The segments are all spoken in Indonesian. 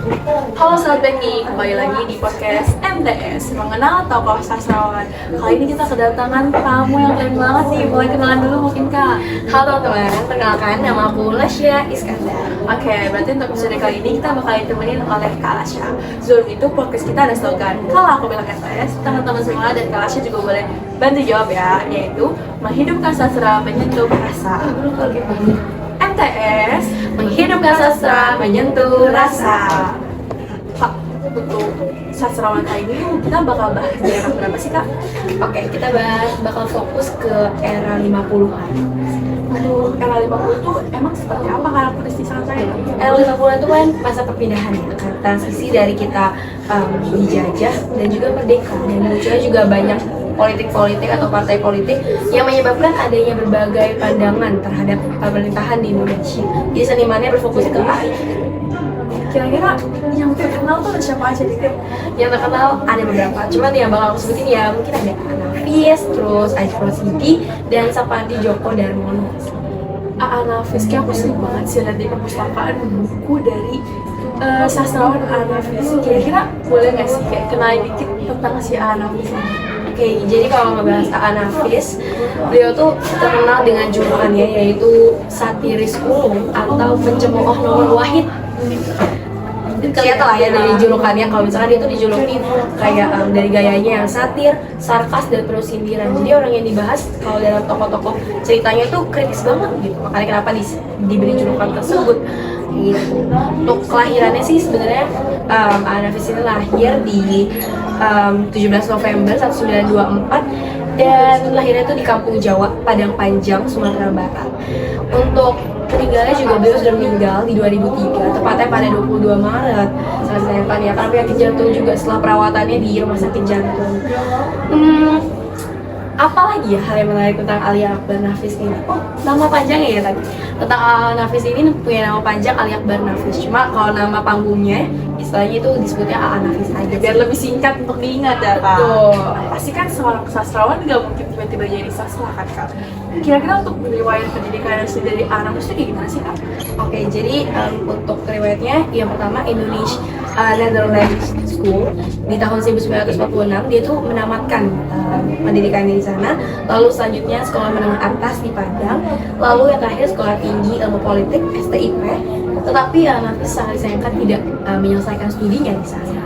Halo Sobat Becky, kembali lagi di podcast MTS Mengenal Tokoh Sastrawan. Kali ini kita kedatangan tamu yang keren banget nih. Boleh kenalan dulu mungkin Kak? Halo teman-teman, perkenalkan nama aku Lasya Iskandar. Oke, berarti untuk episode kali ini kita bakal ditemenin oleh Kak Lasya. Sebelum itu podcast kita ada slogan, kalau aku bilang MTS, teman-teman semua dan Kak Lasya juga boleh bantu jawab ya, yaitu menghidupkan sastra menyentuh rasa. MTS Menghidupkan sastra, menyentuh rasa. Kak, untuk sastrawan kali ini kita bakal bahas daerah berapa sih Kak? Oke, kita bakal fokus ke era 50-an. Aduh, era 50 tuh emang seperti apa karakteristik sastra itu? Era 50-an itu kan masa perpindahan ya, transisi dari kita dijajah dan juga merdeka. Dan munculnya juga banyak politik-politik atau partai politik yang menyebabkan adanya berbagai pandangan terhadap pemerintahan di Indonesia. Jadi senimannya berfokus ke Kira-kira yang terkenal tuh ada siapa aja dikit? yang terkenal ada beberapa, cuman yang bakal aku sebutin ya mungkin ada Anafis, terus Aji Rosidi, dan Sapandi Djoko Darmono. Nafis, kayak aku sering banget sih lihat di perpustakaan buku dari sastrawan Nafis. Kira-kira boleh nggak sih kayak kenalin dikit tentang si Nafis? Oke, jadi kalau ngebahas Anafis, beliau tuh terkenal dengan julukannya yaitu satiris ulung atau pencemooh nomor wahid. Kelihatan lah ya dari julukannya, kalau misalkan dia tuh dijulukin kayak dari gayanya yang satir, sarkas, dan penuh sindiran. Jadi orang yang dibahas kalau dalam tokoh-tokoh ceritanya tuh kritis banget gitu, makanya kenapa diberi julukan tersebut gitu. Untuk kelahirannya sih sebenarnya Anafis ini lahir di 17 November 1924 dan lahirnya itu di Kampung Jawa, Padang Panjang, Sumatera Barat. Untuk meninggalnya juga beliau sudah meninggal di 2003, tepatnya pada 22 Maret. Sangat disayangkan ya, karena penyakit jantung juga setelah perawatannya di rumah sakit jantung. Apalagi ya hal yang menarik tentang Ali Akbar Nafis ini? Oh, nama panjangnya ya tadi. Tentang Nafis ini punya nama panjang Ali Akbar Nafis. Cuma kalau nama panggungnya, istilahnya itu disebutnya Nafis aja. Biar lebih singkat untuk diingat ya Kak. Pasti kan seorang sastrawan nggak mungkin tiba-tiba jadi sastra kan Kak. Kira-kira untuk riwayat pendidikan dari Nafis itu kayak gimana sih Kak? Oke, jadi untuk riwayatnya yang pertama Indonesia Netherlands School di tahun 1946 dia tuh menamatkan pendidikannya di sana. Lalu selanjutnya sekolah menengah atas di Padang, lalu yang terakhir sekolah tinggi ilmu politik STIP. Tetapi Nafis sangat disayangkan tidak menyelesaikan studinya di sana.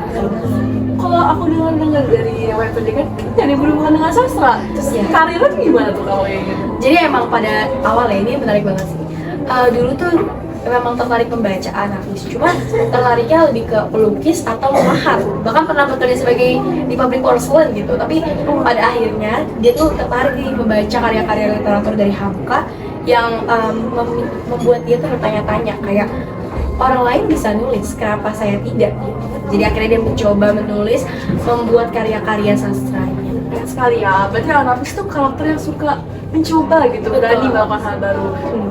Kalau aku dengar dari riwayat pendidikan jadi berhubungan dengan sastra, terus Ya. karirnya tuh gimana tuh kalau kayak gitu? Jadi emang pada awalnya ini menarik banget sih. Dulu tuh memang tertarik membaca Nafis, cuma tertariknya lebih ke pelukis atau memahat. Bahkan pernah bekerja sebagai di pabrik porselen gitu. Tapi pada akhirnya dia tuh tertarik nih membaca karya-karya literatur dari Hamka yang membuat dia tuh bertanya-tanya kayak orang lain bisa nulis, kenapa saya tidak? Jadi akhirnya dia mencoba menulis, membuat karya-karya sastranya. Keren sekali ya, berarti Nafis tuh karakter yang suka mencoba gitu, berani melakukan hal baru.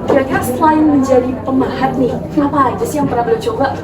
Kira-kira selain menjadi pemahat nih, apa aja sih yang pernah beliau coba?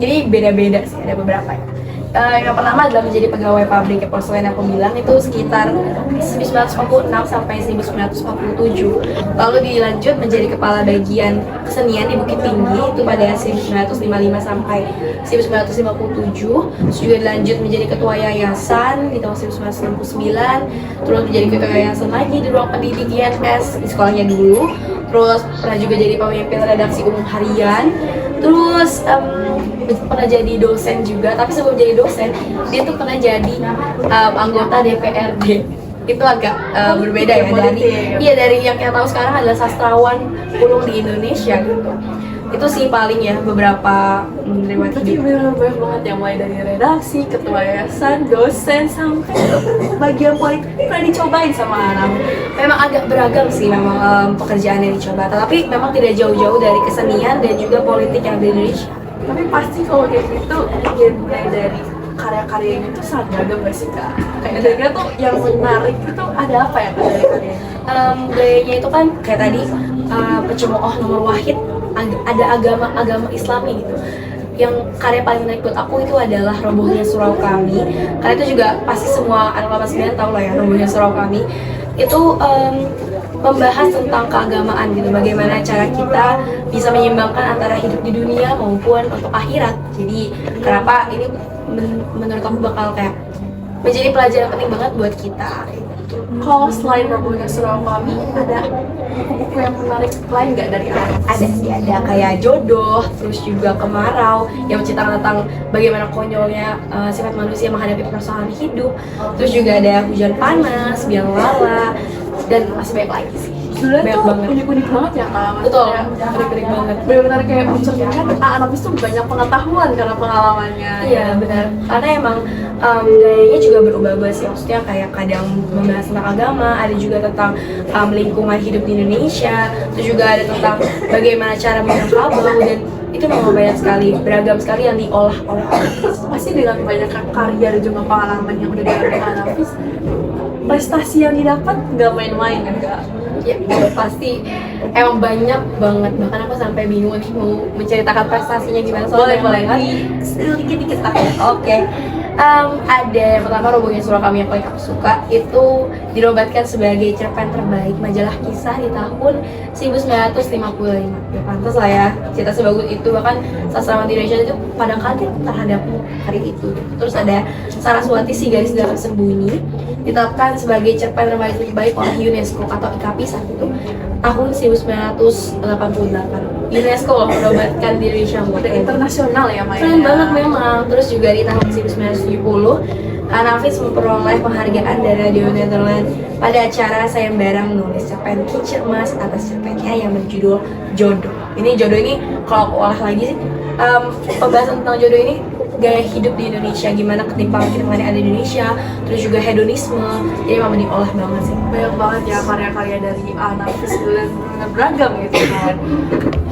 Jadi beda-beda sih, ada beberapa ya. Yang pertama adalah menjadi pegawai pabrik porselen yang aku bilang itu sekitar 1946 sampai 1947. Lalu dilanjut menjadi kepala bagian kesenian di Bukit Tinggi itu pada 1955 sampai 1957. Terus juga dilanjut menjadi ketua yayasan di tahun 1969. Terus menjadi ketua yayasan lagi di ruang pendidik INS di sekolahnya dulu. Terus pernah juga jadi pemimpin redaksi umum harian. Terus pernah jadi dosen juga, tapi sebelum jadi dosen dia tuh pernah jadi anggota DPRD. Itu agak berbeda ya dari yang kita tahu sekarang adalah sastrawan ulung di Indonesia gitu. Itu sih paling ya beberapa riwayat Tapi hidup. bener banyak banget yang mulai dari redaksi, ketua yayasan, dosen, sampai bagian politik pernah dicobain sama anak. Memang agak beragam sih memang pekerjaan yang dicoba, tapi memang tidak jauh-jauh dari kesenian dan juga politik yang ada di Indonesia. Tapi pasti kalau kayak gitu, dia mulai dari karya-karyanya itu sangat beragam gak sih Kak? Kayak kira-kira tuh yang menarik itu ada apa ya Kak dari karyanya? Gayanya itu kan kayak tadi pencemooh nomor wahid, ada agama Islami gitu. Yang karya paling menarik buat aku itu adalah Robohnya Surau Kami. Karena itu juga pasti semua anak 89 tahu lah ya, Robohnya Surau Kami. Itu membahas tentang keagamaan gitu, bagaimana cara kita bisa menyeimbangkan antara hidup di dunia maupun untuk akhirat. Jadi kenapa ini menurut aku bakal kayak menjadi pelajaran penting banget buat kita. Kalau selain Rombongan Surau Kami, ada buku-buku yang menarik lain nggak dari Anak? Ada sih, ada kayak Jodoh, terus juga Kemarau yang menceritakan tentang bagaimana konyolnya sifat manusia menghadapi persoalan hidup. Terus juga ada Hujan Panas, Biang Lala, dan masih banyak lagi sih. Sebenarnya Banyak tuh banget. unik-unik banget ya Kak. Betul, Maksudnya, unik-unik banget. benar-benar kayak mencerminkan anak itu banyak pengetahuan karena pengalamannya. Iya benar, karena emang gayanya juga berubah-ubah sih, maksudnya kayak kadang membahas tentang agama, ada juga tentang lingkungan hidup di Indonesia, terus juga ada tentang bagaimana cara menangkal dan itu memang banyak sekali, beragam sekali yang diolah oleh orang. Pasti dengan banyak karya dan juga pengalaman yang udah dialami Anafis, prestasi yang didapat nggak main-main kan Kak? Ya, pasti emang banyak banget, bahkan aku sampai bingung nih mau menceritakan prestasinya gimana. Soalnya Boleh, dikit-dikit lah. Oke. Ada yang pertama Rombongan Surau Kami yang paling aku suka itu dinobatkan sebagai cerpen terbaik majalah kisah di tahun 1955. Ya pantas lah ya, cerita sebagus itu, bahkan sastrawan Indonesia itu pada kaget terhadap hari itu. Terus ada Saraswati Si Garis Dalam Sembunyi ditetapkan sebagai cerpen terbaik oleh UNESCO atau IKAPI saat itu tahun 1988. UNESCO loh menobatkan di Indonesia. Udah internasional ya mainnya. Keren banget memang. Terus juga di tahun 1970 Anafis memperoleh penghargaan dari Radio Nederland pada acara sayembara menulis cerpen Kincir Emas atas cerpennya yang berjudul Jodoh. Ini Jodoh ini kalau aku olah lagi sih, pembahasan tentang jodoh ini gaya hidup di Indonesia, gimana ketimpangan yang ada di Indonesia, terus juga hedonisme, jadi memang diolah banget sih. Banyak banget ya karya-karya dari Anafis, benar-benar beragam gitu kan.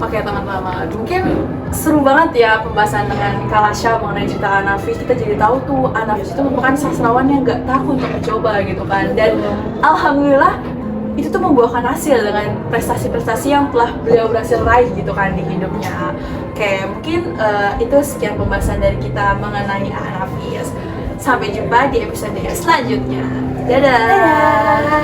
Oke teman-teman, mungkin seru banget ya pembahasan dengan Kalasha mengenai cerita Anafis. Kita jadi tahu tuh Anafis itu merupakan sastrawan yang gak takut untuk mencoba gitu kan. Dan alhamdulillah itu tuh membuahkan hasil dengan prestasi-prestasi yang telah beliau berhasil raih gitu kan di hidupnya. Oke, mungkin itu sekian pembahasan dari kita mengenai Anafis. Sampai jumpa di episode selanjutnya. Dadah.